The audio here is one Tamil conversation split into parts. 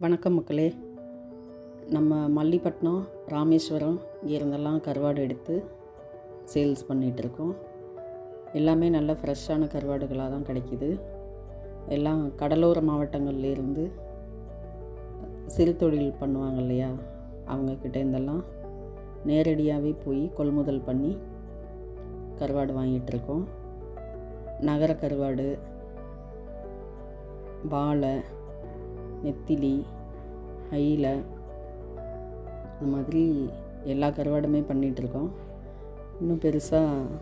வணக்கம் மக்களே. நம்ம மல்லிப்பட்டினம், ராமேஸ்வரம் இங்கேருந்தெல்லாம் கருவாடு எடுத்து சேல்ஸ் பண்ணிகிட்ருக்கோம். எல்லாமே நல்ல ஃப்ரெஷ்ஷான கருவாடுகளாக தான் கிடைக்கிது. எல்லாம் கடலோர மாவட்டங்கள்லேருந்து சிறு தொழில் பண்ணுவாங்க இல்லையா, அவங்கக்கிட்டேருந்தெல்லாம் நேரடியாகவே போய் கொள்முதல் பண்ணி கருவாடு வாங்கிட்டுருக்கோம். நகர கருவாடு, வாளை, நெத்திலி, அயிலை, இந்த மாதிரி எல்லா கருவாடுமே பண்ணிகிட்ருக்கோம். இன்னும் பெருசாக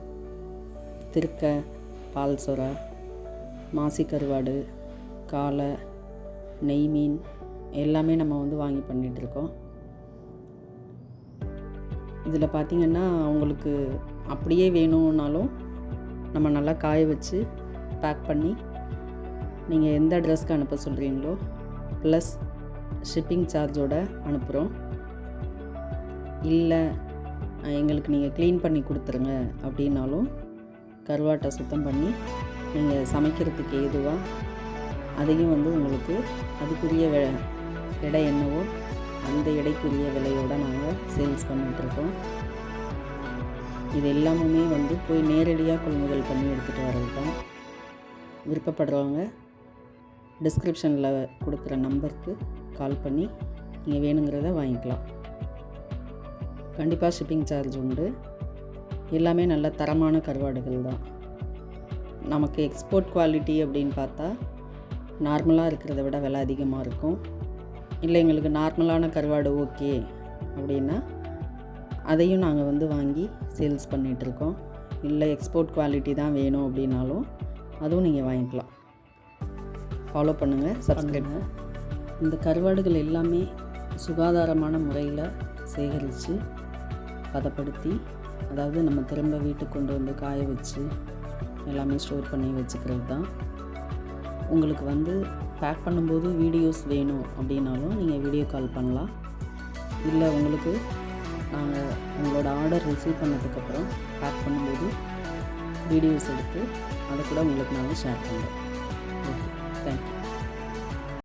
திருக்கை, பால் சொரை, மாசி கருவாடு, காளை, நெய் மீன் எல்லாமே நம்ம வாங்கி பண்ணிகிட்ருக்கோம். இதில் பார்த்திங்கன்னா உங்களுக்கு அப்படியே வேணும்னாலும் நம்ம நல்லா காய வச்சு பேக் பண்ணி நீங்கள் எந்த அட்ரஸ்க்கு அனுப்ப சொல்கிறீங்களோ ப்ளஸ் ஷிப்பிங் சார்ஜோடு அனுப்புகிறோம். இல்லை எங்களுக்கு நீங்கள் க்ளீன் பண்ணி கொடுத்துருங்க அப்படின்னாலும் கருவாட்டை சுத்தம் பண்ணி நீங்கள் சமைக்கிறதுக்கு ஏதுவாக அதையும் உங்களுக்கு அதுக்குரிய எடை என்னவோ அந்த எடைக்குரிய விலையோடு நாங்கள் சேல்ஸ் பண்ணிகிட்ருக்கோம். இது எல்லாமுமே போய் நேரடியாக கொள்முதல் பண்ணி எடுத்துகிட்டு வர்றது தான். விருப்பப்படுறவங்க டிஸ்கிரிப்ஷனில் கொடுக்குற நம்பருக்கு கால் பண்ணி நீங்கள் வேணுங்கிறத வாங்கிக்கலாம். கண்டிப்பாக ஷிப்பிங் சார்ஜ் உண்டு. எல்லாமே நல்ல தரமான கருவாடுகள் தான். நமக்கு எக்ஸ்போர்ட் குவாலிட்டி அப்படின்னு பார்த்தா நார்மலாக இருக்கிறத விட விலை அதிகமாக இருக்கும். இல்லை எங்களுக்கு நார்மலான கருவாடு ஓகே அப்படின்னா அதையும் நாங்கள் வாங்கி சேல்ஸ் பண்ணிகிட்ருக்கோம். இல்லை எக்ஸ்போர்ட் குவாலிட்டி தான் வேணும் அப்படின்னாலும் அதுவும் நீங்கள் வாங்கிக்கலாம். ஃபாலோ பண்ணுங்கள், சப்ஸ்கிரைப். இந்த கருவாடுகள் எல்லாமே சுகாதாரமான முறையில் சேகரித்து பதப்படுத்தி, அதாவது நம்ம திரும்ப வீட்டுக்கு கொண்டு காய வச்சு எல்லாமே ஸ்டோர் பண்ணி வச்சுக்கிறது தான். உங்களுக்கு பேக் பண்ணும்போது வீடியோஸ் வேணும் அப்படின்னாலும் நீங்கள் வீடியோ கால் பண்ணலாம். இல்லை உங்களுக்கு நாங்கள் உங்களோட ஆர்டர் ரிசீவ் பண்ணதுக்கப்புறம் பேக் பண்ணும்போது வீடியோஸ் எடுத்து அதை கூட உங்களுக்கு நாங்கள் ஷேர் பண்ணுறோம். Okay, thank you.